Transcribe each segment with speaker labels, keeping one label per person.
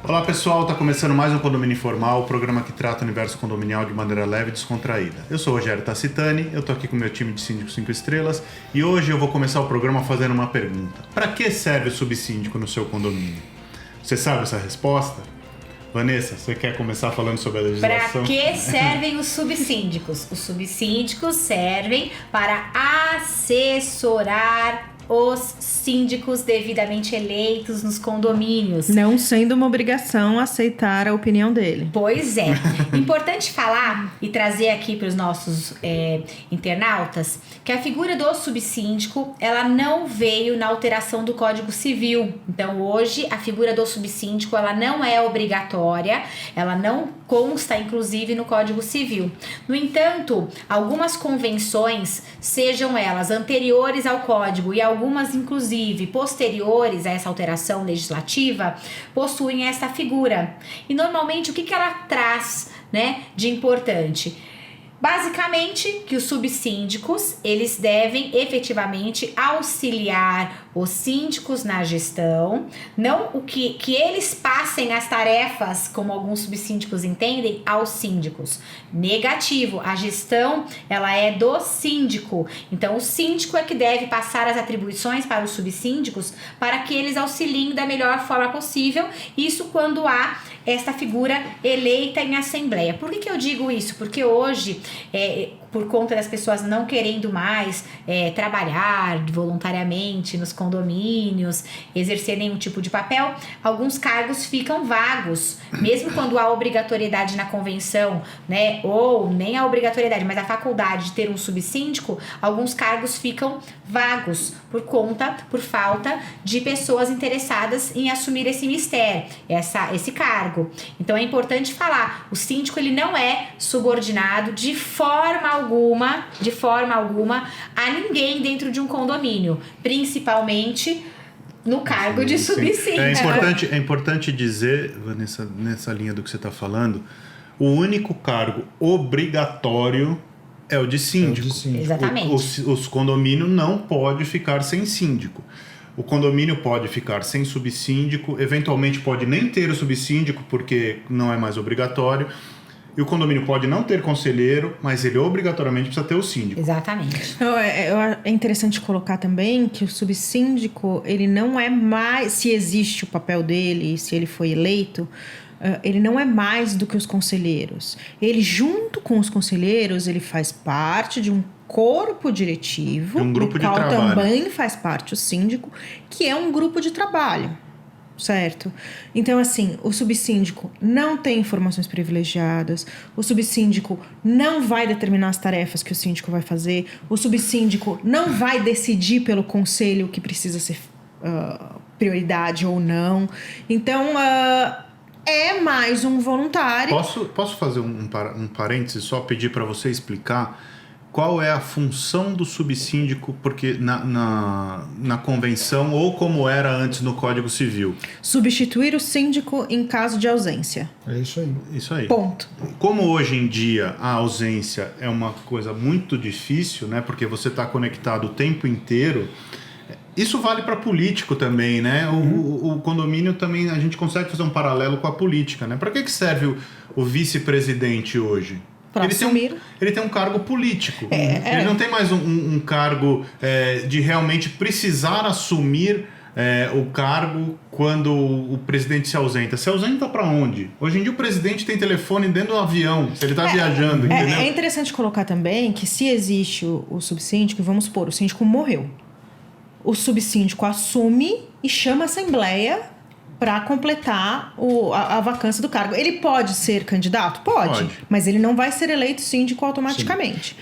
Speaker 1: Olá pessoal, está começando mais um Condomínio Informal, o programa que trata o universo condominial de maneira leve e descontraída. Eu sou o Rogério Tacitani, eu estou aqui com o meu time de síndicos 5 estrelas e hoje eu vou começar o programa fazendo uma pergunta. Para que serve o subsíndico no seu condomínio? Você sabe essa resposta? Vanessa, você quer começar falando sobre a legislação?
Speaker 2: Para que servem os subsíndicos? Os subsíndicos servem para assessorar os síndicos devidamente eleitos nos condomínios.
Speaker 3: Não sendo uma obrigação aceitar a opinião dele.
Speaker 2: Pois é. Importante falar e trazer aqui para os nossos internautas que a figura do subsíndico, ela não veio na alteração do Código Civil. Então, hoje, a figura do subsíndico, ela não é obrigatória, ela não consta, inclusive, no Código Civil. No entanto, algumas convenções, sejam elas anteriores ao Código e algumas, inclusive, posteriores a essa alteração legislativa, possuem essa figura. E, normalmente, o que ela traz, né, de importante? Basicamente, que os subsíndicos, eles devem efetivamente auxiliar os síndicos na gestão, não o que eles passem as tarefas, como alguns subsíndicos entendem, aos síndicos. Negativo, a gestão, ela é do síndico. Então, o síndico é que deve passar as atribuições para os subsíndicos para que eles auxiliem da melhor forma possível, isso quando há esta figura eleita em assembleia. Por que eu digo isso? Porque hoje, por conta das pessoas não querendo mais trabalhar voluntariamente nos condomínios, exercer nenhum tipo de papel, alguns cargos ficam vagos, mesmo quando há obrigatoriedade na convenção, né, ou nem a obrigatoriedade, mas a faculdade de ter um subsíndico, alguns cargos ficam vagos por falta de pessoas interessadas em assumir esse mistério, esse cargo. Então é importante falar, o síndico ele não é subordinado de forma alguma a ninguém dentro de um condomínio, principalmente no cargo de subsíndico.
Speaker 1: É importante dizer, Vanessa, nessa linha do que você está falando, o único cargo obrigatório é o de síndico.
Speaker 2: Exatamente.
Speaker 1: Os condomínios não podem ficar sem síndico. O condomínio pode ficar sem subsíndico, eventualmente pode nem ter o subsíndico porque não é mais obrigatório. E o condomínio pode não ter conselheiro, mas ele obrigatoriamente precisa ter o síndico.
Speaker 2: Exatamente.
Speaker 3: É interessante colocar também que o subsíndico, ele não é mais, se existe o papel dele, se ele foi eleito, ele não é mais do que os conselheiros. Ele, junto com os conselheiros, ele faz parte de um corpo diretivo,
Speaker 1: um grupo
Speaker 3: do qual
Speaker 1: de trabalho.
Speaker 3: Também faz parte o síndico, que é um grupo de trabalho. Certo? Então, assim, o subsíndico não tem informações privilegiadas, o subsíndico não vai determinar as tarefas que o síndico vai fazer, o subsíndico não vai decidir pelo conselho o que precisa ser prioridade ou não. Então, é mais um voluntário.
Speaker 1: Posso fazer um parênteses, só pedir para você explicar qual é a função do subsíndico, porque na convenção, ou como era antes no Código Civil?
Speaker 3: Substituir o síndico em caso de ausência.
Speaker 4: É isso aí.
Speaker 1: Isso aí.
Speaker 3: Ponto.
Speaker 1: Como hoje em dia a ausência é uma coisa muito difícil, né? Porque você está conectado o tempo inteiro. Isso vale para político também, né? O condomínio também, a gente consegue fazer um paralelo com a política, né? Para que serve o vice-presidente hoje? Ele tem um cargo político. Ele não tem mais um cargo de realmente precisar assumir o cargo quando o presidente se ausenta. Se ausenta para onde? Hoje em dia o presidente tem telefone dentro do avião, se ele está viajando, entendeu?
Speaker 3: É interessante colocar também que se existe o subsíndico, vamos supor, o síndico morreu. O subsíndico assume e chama a assembleia para completar a vacância do cargo. Ele pode ser candidato? Pode. Mas ele não vai ser eleito síndico automaticamente.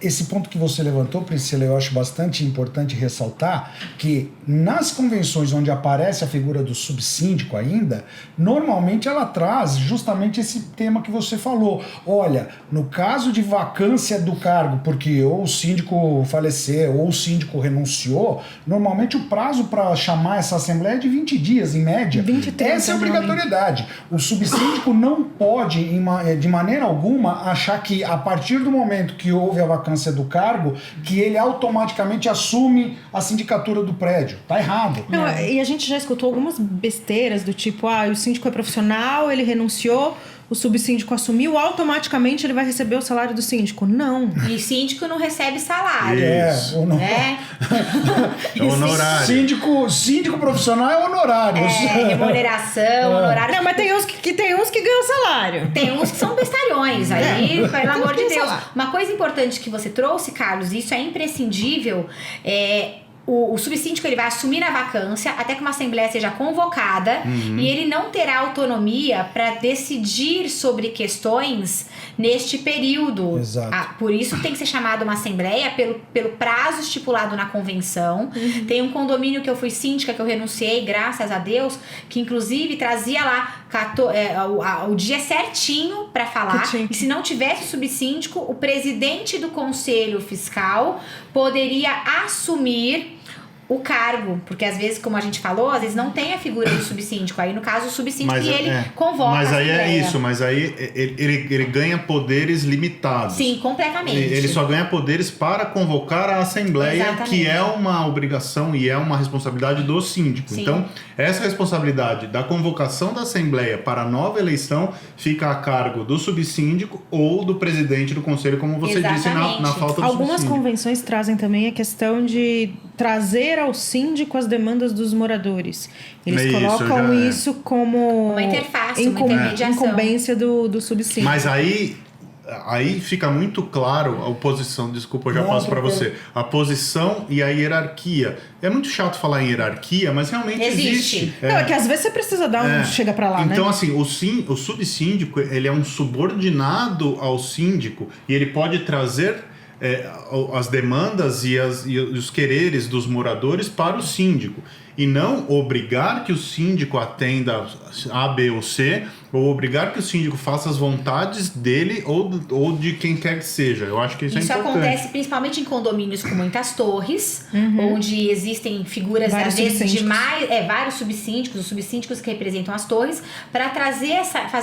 Speaker 4: esse ponto que você levantou, Priscila, eu acho bastante importante ressaltar que nas convenções onde aparece a figura do subsíndico ainda, normalmente ela traz justamente esse tema que você falou. Olha, no caso de vacância do cargo, porque ou o síndico faleceu ou o síndico renunciou, normalmente o prazo para chamar essa assembleia é de 20 dias, em média.
Speaker 3: 20 e 30,
Speaker 4: essa é a obrigatoriedade. O subsíndico não pode, de maneira alguma, achar que a partir do momento que houve a vacância do cargo, que ele automaticamente assume a sindicatura do prédio. Tá errado.
Speaker 3: Não, e a gente já escutou algumas besteiras do tipo, o síndico é profissional, ele renunciou, o subsíndico assumiu, automaticamente ele vai receber o salário do síndico. Não.
Speaker 2: E síndico não recebe salário.
Speaker 1: Isso.
Speaker 2: Né?
Speaker 1: É honorário.
Speaker 4: Síndico profissional é honorário.
Speaker 2: Remuneração, honorário.
Speaker 3: Não, mas tem uns que ganham salário.
Speaker 2: Tem uns que são bestalhões, aí, pelo amor de Deus.
Speaker 3: Lá.
Speaker 2: Uma coisa importante que você trouxe, Carlos, e isso é imprescindível, o subsíndico ele vai assumir a vacância até que uma assembleia seja convocada e ele não terá autonomia para decidir sobre questões neste período.
Speaker 4: Exato.
Speaker 2: Por isso tem que ser chamada uma assembleia pelo prazo estipulado na convenção. Tem um condomínio que eu fui síndica, que eu renunciei, graças a Deus, que inclusive trazia lá o dia certinho para falar. E se não tivesse subsíndico, o presidente do conselho fiscal poderia assumir o cargo, porque às vezes, como a gente falou, às vezes não tem a figura do subsíndico. Aí, no caso, o subsíndico convoca a
Speaker 1: Mas aí
Speaker 2: assembleia.
Speaker 1: é isso, mas aí ele ganha poderes limitados.
Speaker 2: Sim, completamente.
Speaker 1: Ele só ganha poderes para convocar a assembleia,
Speaker 2: Exatamente.
Speaker 1: que é uma obrigação e é uma responsabilidade do síndico.
Speaker 2: Sim.
Speaker 1: Então, essa responsabilidade da convocação da assembleia para a nova eleição fica a cargo do subsíndico ou do presidente do conselho, como você disse na falta do
Speaker 3: Algumas
Speaker 1: subsíndico.
Speaker 3: convenções trazem também a questão de trazer ao síndico as demandas dos moradores. Eles colocam isso como
Speaker 2: uma interface, uma intermediação.
Speaker 3: Incumbência do subsíndico.
Speaker 1: Mas aí fica muito claro a oposição, desculpa, eu já passo para você. A posição e a hierarquia. É muito chato falar em hierarquia, mas realmente existe.
Speaker 3: Não, é que às vezes você precisa dar um chega para lá,
Speaker 1: então,
Speaker 3: né?
Speaker 1: assim, o subsíndico, ele é um subordinado ao síndico e ele pode trazer as demandas e os quereres dos moradores para o síndico. E não obrigar que o síndico atenda A, B ou C, ou obrigar que o síndico faça as vontades dele ou de quem quer que seja. Eu acho que isso é importante.
Speaker 2: Isso acontece principalmente em condomínios com muitas torres, onde existem figuras, às vezes, de vários subsíndicos, os subsíndicos que representam as torres, para fazer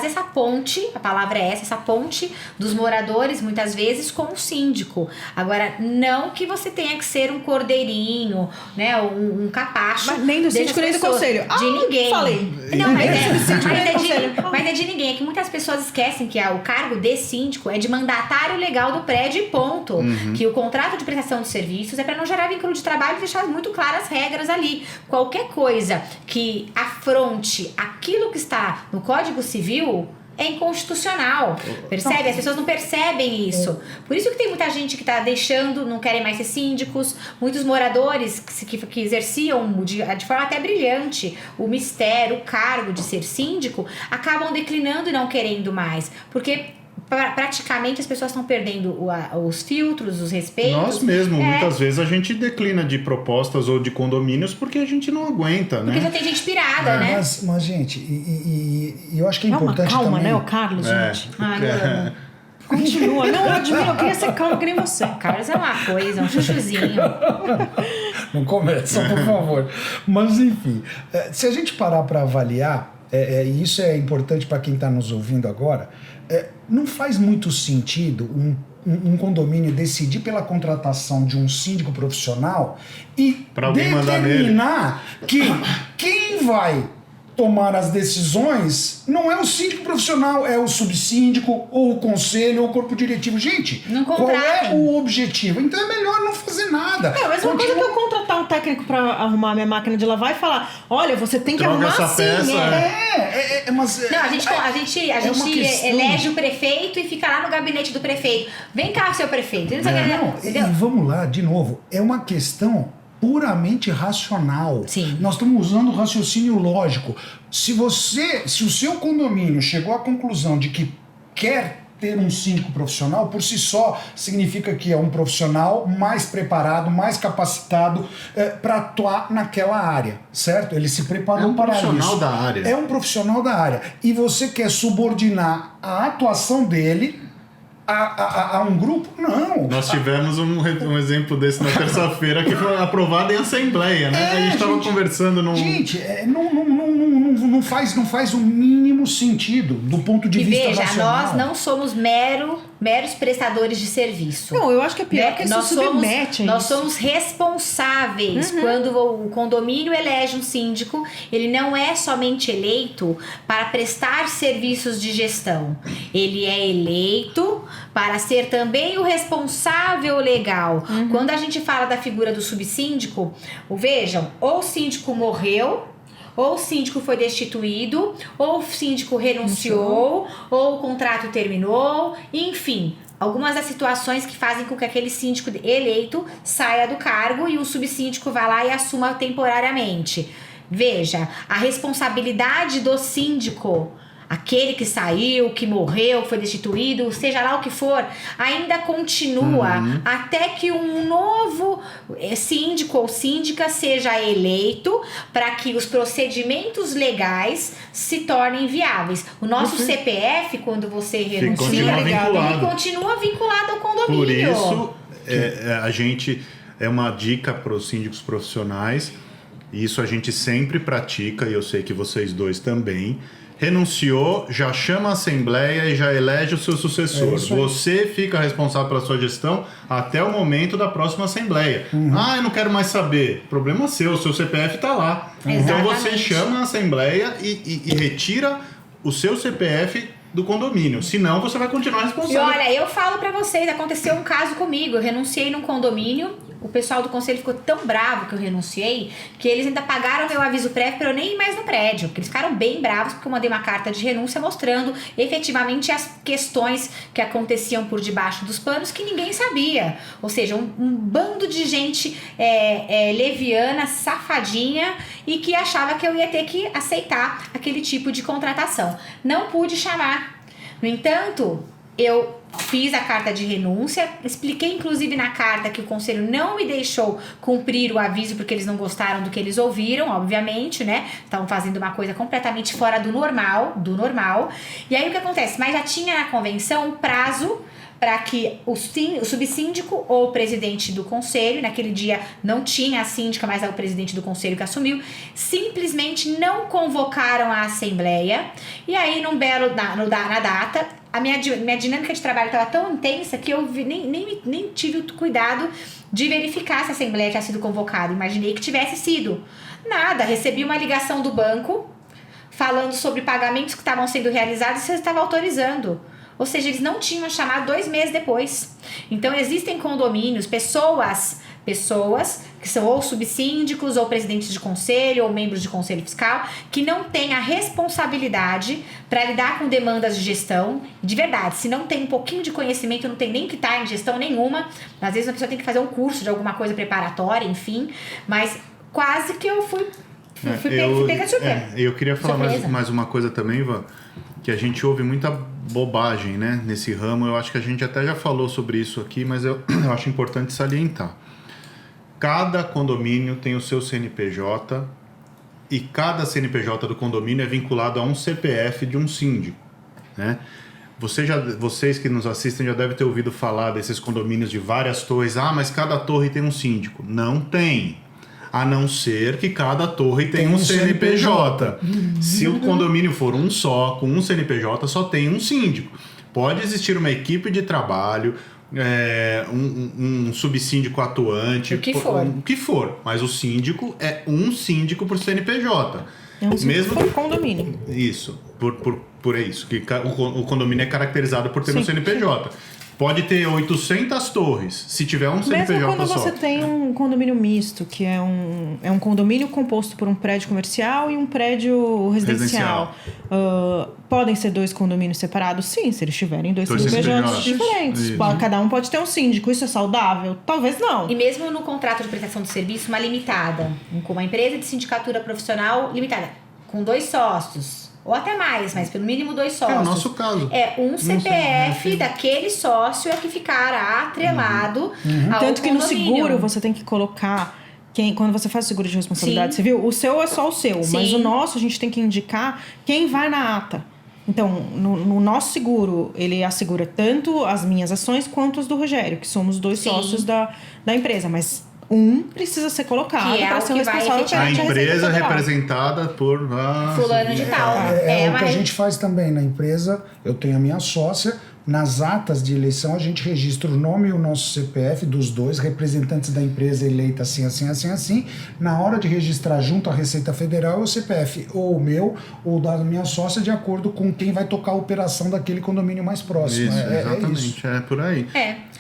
Speaker 2: essa ponte, a palavra é essa ponte dos moradores, muitas vezes, com o síndico. Agora, não que você tenha que ser um cordeirinho, né, um capacho.
Speaker 3: Nem do síndico, nem do conselho.
Speaker 2: De ninguém.
Speaker 3: Falei.
Speaker 2: Não, mas é de ninguém. É que muitas pessoas esquecem que o cargo de síndico é de mandatário legal do prédio e ponto. Que o contrato de prestação de serviços é para não gerar vínculo de trabalho e deixar muito claras as regras ali. Qualquer coisa que afronte aquilo que está no Código Civil é inconstitucional, percebe? As pessoas não percebem isso. Por isso que tem muita gente que está deixando, não querem mais ser síndicos. Muitos moradores que exerciam de forma até brilhante o mistério, o cargo de ser síndico, acabam declinando e não querendo mais. Porque praticamente as pessoas estão perdendo os filtros, os respeitos.
Speaker 1: Nós mesmos, muitas vezes a gente declina de propostas ou de condomínios porque a gente não aguenta, né?
Speaker 2: Porque já tem gente pirada, né?
Speaker 4: Mas gente, e eu acho que é importante
Speaker 3: calma,
Speaker 4: também...
Speaker 3: né, o Carlos, gente?
Speaker 2: Não.
Speaker 3: Continua. Não, eu admiro, eu queria ser calma que nem você.
Speaker 2: O Carlos é uma coisa, um chuchuzinho.
Speaker 4: Não começa, por favor. Mas, enfim, se a gente parar para avaliar, e isso é importante para quem está nos ouvindo agora, não faz muito sentido um condomínio decidir pela contratação de um síndico profissional e determinar que quem vai tomar as decisões não é o síndico profissional, é o subsíndico, ou o conselho, ou o corpo diretivo. Gente, qual é o objetivo? Então é melhor não fazer nada.
Speaker 3: Mas uma coisa que eu contratar um técnico pra arrumar minha máquina de lavar e falar, olha, você tem que
Speaker 1: troca
Speaker 3: arrumar
Speaker 1: essa
Speaker 3: assim.
Speaker 1: peça,
Speaker 4: Mas...
Speaker 2: Não, a gente elege o prefeito e fica lá no gabinete do prefeito. Vem cá, seu prefeito.
Speaker 4: E vamos lá, de novo, é uma questão puramente racional.
Speaker 2: Sim.
Speaker 4: Nós estamos usando o raciocínio lógico. Se o seu condomínio chegou à conclusão de que quer ter um síndico profissional, por si só, significa que é um profissional mais preparado, mais capacitado para atuar naquela área, certo? Ele se preparou para isso.
Speaker 1: É um profissional da área.
Speaker 4: É um profissional da área. E você quer subordinar a atuação dele a um grupo? Não.
Speaker 1: Nós tivemos um exemplo desse na terça-feira que foi aprovado em assembleia, né? A gente estava conversando num...
Speaker 4: Gente, não faz o mínimo sentido do ponto de vista
Speaker 2: veja,
Speaker 4: racional.
Speaker 2: nós não somos meros prestadores de serviço.
Speaker 3: Não, eu acho que é pior
Speaker 2: Né?
Speaker 3: que isso submete a
Speaker 2: Nós
Speaker 3: isso.
Speaker 2: somos responsáveis. Quando o condomínio elege um síndico, ele não é somente eleito para prestar serviços de gestão. Ele é eleito para ser também o responsável legal. Quando a gente fala da figura do subsíndico, vejam, ou o síndico morreu, ou o síndico foi destituído, ou o síndico renunciou, ou o contrato terminou, enfim, algumas das situações que fazem com que aquele síndico eleito saia do cargo e o subsíndico vá lá e assuma temporariamente. Veja, a responsabilidade do síndico, aquele que saiu, que morreu, que foi destituído, seja lá o que for, ainda continua até que um novo síndico ou síndica seja eleito para que os procedimentos legais se tornem viáveis. O nosso CPF, quando você renuncia, ele continua vinculado ao condomínio.
Speaker 1: Por isso, a gente é uma dica para os síndicos profissionais, e isso a gente sempre pratica, e eu sei que vocês dois também. Renunciou, já chama a assembleia e já elege o seu sucessor. Você fica responsável pela sua gestão até o momento da próxima assembleia. Eu não quero mais saber. Problema seu, o seu CPF está lá. Então você chama a assembleia e retira o seu CPF do condomínio. Senão você vai continuar responsável.
Speaker 2: E olha, eu falo pra vocês, aconteceu um caso comigo. Eu renunciei num condomínio. O pessoal do conselho ficou tão bravo que eu renunciei, que eles ainda pagaram meu aviso prévio para eu nem ir mais no prédio. Porque eles ficaram bem bravos, porque eu mandei uma carta de renúncia mostrando efetivamente as questões que aconteciam por debaixo dos panos que ninguém sabia. Ou seja, um bando de gente leviana, safadinha, e que achava que eu ia ter que aceitar aquele tipo de contratação. Não pude chamar. No entanto, eu fiz a carta de renúncia, expliquei inclusive na carta que o conselho não me deixou cumprir o aviso porque eles não gostaram do que eles ouviram, obviamente, né? Estavam fazendo uma coisa completamente fora do normal. E aí o que acontece? Mas já tinha na convenção um prazo para que o subsíndico ou o presidente do conselho, naquele dia não tinha a síndica, mas é o presidente do conselho que assumiu, simplesmente não convocaram a assembleia. E aí, na data, a minha dinâmica de trabalho estava tão intensa que eu nem tive o cuidado de verificar se a assembleia tinha sido convocada. Imaginei que tivesse sido. Nada, recebi uma ligação do banco falando sobre pagamentos que estavam sendo realizados e você estava autorizando. Ou seja, eles não tinham chamado 2 meses depois. Então, existem condomínios, pessoas que são ou subsíndicos, ou presidentes de conselho, ou membros de conselho fiscal, que não têm a responsabilidade para lidar com demandas de gestão. De verdade, se não tem um pouquinho de conhecimento, não tem nem que estar em gestão nenhuma. Às vezes a pessoa tem que fazer um curso de alguma coisa preparatória, enfim. Mas quase que eu fui pega de surpresa.
Speaker 1: Eu queria falar mais uma coisa também, Ivan, que a gente ouve muita bobagem, né, nesse ramo. Eu acho que a gente até já falou sobre isso aqui, mas eu acho importante salientar. Cada condomínio tem o seu CNPJ e cada CNPJ do condomínio é vinculado a um CPF de um síndico, né? Vocês que nos assistem já devem ter ouvido falar desses condomínios de várias torres. Mas cada torre tem um síndico. Não tem. A não ser que cada torre tenha um CNPJ. Se o condomínio for um só, com um CNPJ, só tem um síndico. Pode existir uma equipe de trabalho, um subsíndico atuante,
Speaker 2: o que for.
Speaker 1: Mas o síndico é um síndico por CNPJ.
Speaker 3: É um síndico por condomínio.
Speaker 1: Isso, por isso, que o condomínio é caracterizado por ter um CNPJ. Pode ter 800 torres, se tiver um CNPJ só.
Speaker 3: Mesmo quando você tem um condomínio misto, que é um condomínio composto por um prédio comercial e um prédio residencial. Podem ser 2 condomínios separados? Sim, se eles tiverem 2 CNPJs diferentes.
Speaker 1: Isso.
Speaker 3: Cada um pode ter um síndico. Isso é saudável? Talvez não.
Speaker 2: E mesmo no contrato de prestação de serviço, uma limitada, com uma empresa de sindicatura profissional limitada, com 2 sócios, ou até mais, mas pelo mínimo 2
Speaker 1: É
Speaker 2: sócios.
Speaker 1: o nosso caso.
Speaker 2: É um CPF
Speaker 1: sei.
Speaker 2: daquele sócio é que ficará atrelado ao
Speaker 3: Tanto que no
Speaker 2: condomínio.
Speaker 3: seguro você tem que colocar. Quando você faz o seguro de responsabilidade
Speaker 2: Sim.
Speaker 3: civil, o seu é só o seu,
Speaker 2: Sim.
Speaker 3: mas o nosso a gente tem que indicar quem vai na ata. Então, no nosso seguro, ele assegura tanto as minhas ações quanto as do Rogério, que somos 2
Speaker 2: Sim.
Speaker 3: sócios da empresa, mas um precisa ser colocado
Speaker 2: Que é
Speaker 3: para
Speaker 2: o
Speaker 3: ser o
Speaker 2: que vai
Speaker 3: responsável
Speaker 2: efetivar.
Speaker 1: A
Speaker 3: perante
Speaker 1: empresa
Speaker 3: Receita Federal.
Speaker 1: representada por...
Speaker 2: Fulano de tal.
Speaker 4: É o
Speaker 2: uma
Speaker 4: que a
Speaker 2: re-
Speaker 4: gente faz também na empresa. Eu tenho a minha sócia. Nas atas de eleição, a gente registra o nome e o nosso CPF dos 2 representantes da empresa eleita assim, assim, assim, assim. Na hora de registrar junto à Receita Federal, é o CPF ou o meu ou da minha sócia, de acordo com quem vai tocar a operação daquele condomínio mais próximo.
Speaker 1: Isso,
Speaker 4: É
Speaker 1: exatamente.
Speaker 4: isso.
Speaker 1: É por aí.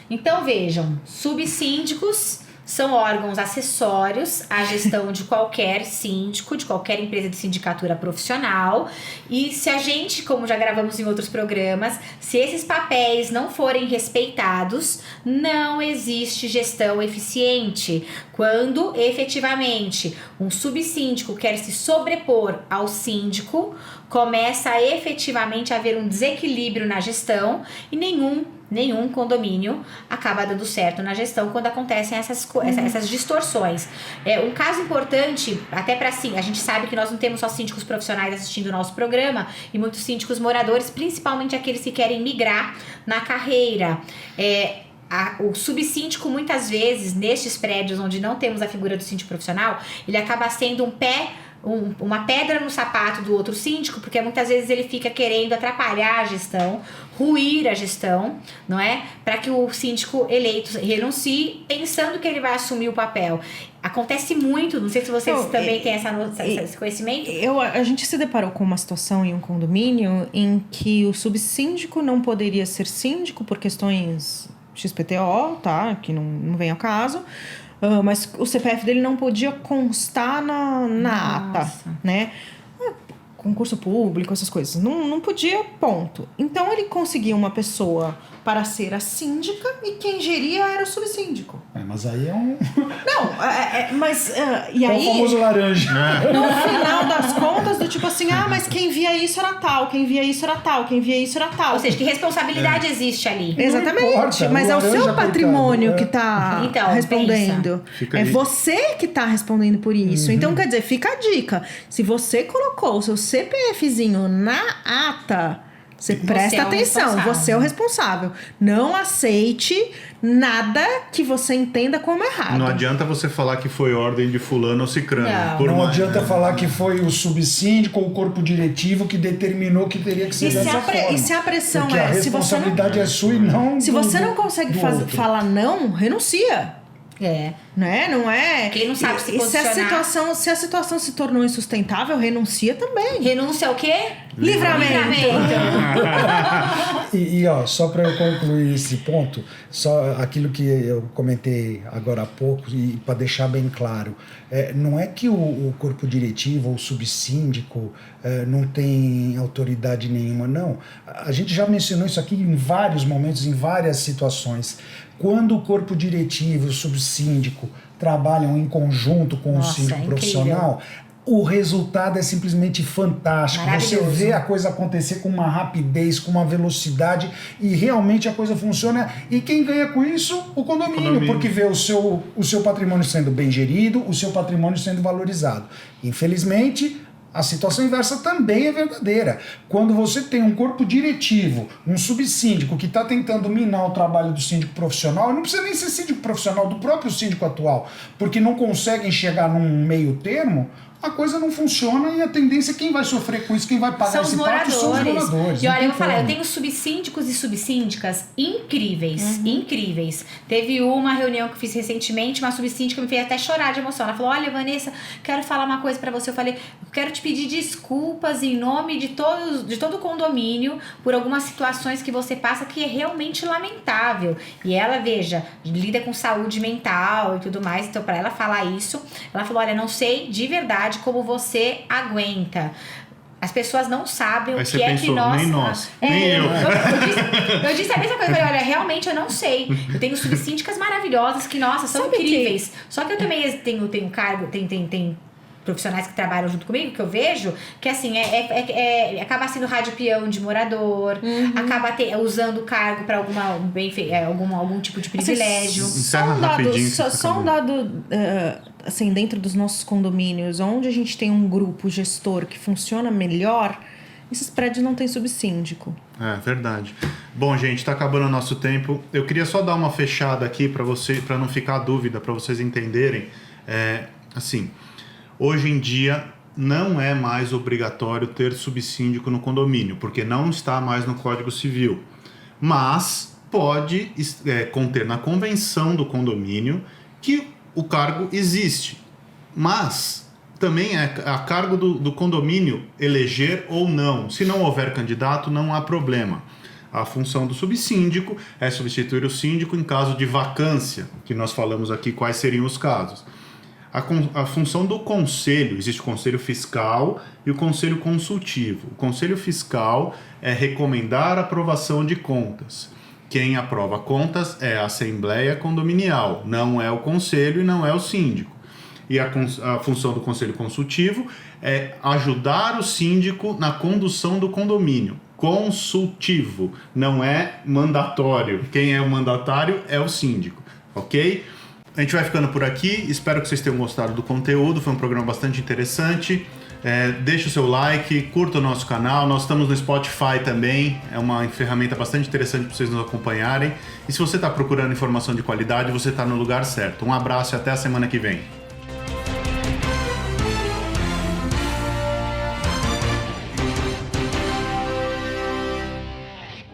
Speaker 2: Então vejam, subsíndicos são órgãos acessórios à gestão de qualquer síndico, de qualquer empresa de sindicatura profissional. E se a gente, como já gravamos em outros programas, se esses papéis não forem respeitados, não existe gestão eficiente. Quando efetivamente um subsíndico quer se sobrepor ao síndico, começa a efetivamente haver um desequilíbrio na gestão e nenhum condomínio acaba dando certo na gestão quando acontecem essas distorções. Um caso importante, até para assim, a gente sabe que nós não temos só síndicos profissionais assistindo o nosso programa, e muitos síndicos moradores, principalmente aqueles que querem migrar na carreira. O subsíndico, muitas vezes, nestes prédios onde não temos a figura do síndico profissional, ele acaba sendo uma pedra no sapato do outro síndico, porque muitas vezes ele fica querendo atrapalhar a gestão, ruir a gestão, não é? Para que o síndico eleito renuncie, pensando que ele vai assumir o papel. Acontece muito, não sei se vocês também têm esse conhecimento.
Speaker 3: A gente se deparou com uma situação em um condomínio em que o subsíndico não poderia ser síndico por questões XPTO, tá? Que não vem ao caso. Mas o CPF dele não podia constar na ata, né? Concurso público, essas coisas. Não podia, ponto. Então ele conseguia uma pessoa para ser a síndica e quem geria era o subsíndico.
Speaker 4: Mas aí é um...
Speaker 3: Não, mas... e
Speaker 4: é
Speaker 3: aí,
Speaker 4: o famoso laranja.
Speaker 3: no final das contas, do tipo assim, mas quem via isso era tal, quem via isso era tal, quem via isso era tal.
Speaker 2: Ou seja, que responsabilidade existe ali?
Speaker 3: Exatamente,
Speaker 4: importa,
Speaker 3: mas é o
Speaker 4: laranja,
Speaker 3: seu patrimônio
Speaker 4: coitado.
Speaker 3: que tá
Speaker 2: Então,
Speaker 3: respondendo.
Speaker 1: Fica
Speaker 3: É
Speaker 1: aí.
Speaker 3: você que tá respondendo por isso. Então, quer dizer, fica a dica. Se você colocou o seu CPFzinho na ata, você presta
Speaker 2: é o
Speaker 3: atenção,
Speaker 2: responsável.
Speaker 3: você é o responsável. Não aceite nada que você entenda como errado.
Speaker 1: Não adianta você falar que foi ordem de fulano ou cicrano.
Speaker 2: Não.
Speaker 4: Não adianta falar que foi o subsíndico ou o corpo diretivo que determinou que teria que ser
Speaker 3: E se
Speaker 4: dessa
Speaker 3: a pre-
Speaker 4: forma.
Speaker 3: e se a pressão
Speaker 4: Porque a
Speaker 3: é, se você não-
Speaker 4: responsabilidade é sua e não
Speaker 3: Se você não consegue
Speaker 4: do outro.
Speaker 3: falar não, renuncia. Né? Não é.
Speaker 2: Quem não sabe se
Speaker 3: e se a
Speaker 2: posicionar.
Speaker 3: situação se tornou insustentável, renuncia também.
Speaker 2: Renúncia ao quê?
Speaker 3: Livramento.
Speaker 4: E ó, só para eu concluir esse ponto, só aquilo que eu comentei agora há pouco, e para deixar bem claro, não é que o corpo diretivo ou o subsíndico não tem autoridade nenhuma, não. A gente já mencionou isso aqui em vários momentos, em várias situações. Quando o corpo diretivo e o subsíndico trabalham em conjunto com o síndico
Speaker 2: incrível.
Speaker 4: profissional, o resultado é simplesmente fantástico. Você
Speaker 2: Maravilhoso.
Speaker 4: vê a coisa acontecer com uma rapidez, com uma velocidade, e realmente a coisa funciona. E quem ganha com isso? O condomínio, porque vê o seu patrimônio sendo bem gerido, o seu patrimônio sendo valorizado. Infelizmente, a situação inversa também é verdadeira. Quando você tem um corpo diretivo, um subsíndico que está tentando minar o trabalho do síndico profissional, não precisa nem ser síndico profissional, do próprio síndico atual, porque não conseguem chegar num meio termo, a coisa não funciona e a tendência é quem vai sofrer com isso, quem vai pagar
Speaker 2: São
Speaker 4: esse
Speaker 2: os
Speaker 4: pato são os
Speaker 2: moradores.
Speaker 4: moradores.
Speaker 2: E olha,
Speaker 4: Não
Speaker 2: eu vou
Speaker 4: tem
Speaker 2: falar, eu
Speaker 4: como.
Speaker 2: tenho subsíndicos e subsíndicas incríveis, incríveis. Teve uma reunião que eu fiz recentemente, uma subsíndica me fez até chorar de emoção. Ela falou, olha, Vanessa, quero falar uma coisa pra você. Eu falei, quero te pedir desculpas em nome de todo o condomínio por algumas situações que você passa que é realmente lamentável. E ela, veja, lida com saúde mental e tudo mais, então pra ela falar isso, ela falou, olha, não sei de verdade como você aguenta. As pessoas não sabem
Speaker 1: Aí
Speaker 2: o
Speaker 1: você
Speaker 2: que é
Speaker 1: pensou,
Speaker 2: que nós...
Speaker 1: nem nós, nem eu.
Speaker 2: Eu disse a mesma coisa, eu falei, olha, realmente eu não sei. Eu tenho subsíndicas maravilhosas que, nossa, são
Speaker 3: Sabe
Speaker 2: incríveis. Só que eu também tenho cargo, tem profissionais que trabalham junto comigo, que eu vejo, que assim, acaba sendo rádio peão de morador, acaba usando o cargo para algum tipo de privilégio.
Speaker 1: Encerra rapidinho.
Speaker 3: Só um dado, assim, dentro dos nossos condomínios, onde a gente tem um grupo gestor que funciona melhor, esses prédios não têm subsíndico.
Speaker 1: É verdade. Bom, gente, tá acabando o nosso tempo. Eu queria só dar uma fechada aqui para não ficar dúvida, para vocês entenderem. Assim, hoje em dia não é mais obrigatório ter subsíndico no condomínio, porque não está mais no Código Civil. Mas pode conter na convenção do condomínio que o cargo existe. Mas também é a cargo do condomínio eleger ou não. Se não houver candidato, não há problema. A função do subsíndico é substituir o síndico em caso de vacância, que nós falamos aqui quais seriam os casos. A função do conselho, existe o conselho fiscal e o conselho consultivo. O conselho fiscal é recomendar a aprovação de contas. Quem aprova contas é a assembleia condominial, não é o conselho e não é o síndico. E a função do conselho consultivo é ajudar o síndico na condução do condomínio. Consultivo, não é mandatório. Quem é o mandatário é o síndico, ok? A gente vai ficando por aqui, espero que vocês tenham gostado do conteúdo, foi um programa bastante interessante. Deixa o seu like, curta o nosso canal, nós estamos no Spotify também, é uma ferramenta bastante interessante para vocês nos acompanharem. E se você está procurando informação de qualidade, você está no lugar certo. Um abraço e até a semana que vem.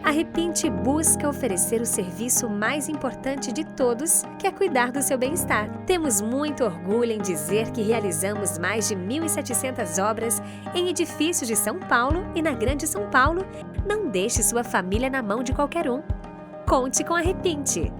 Speaker 5: A Repinte busca oferecer o serviço mais importante de todos, que é cuidar do seu bem-estar. Temos muito orgulho em dizer que realizamos mais de 1.700 obras em edifícios de São Paulo e na Grande São Paulo. Não deixe sua família na mão de qualquer um. Conte com a Repinte.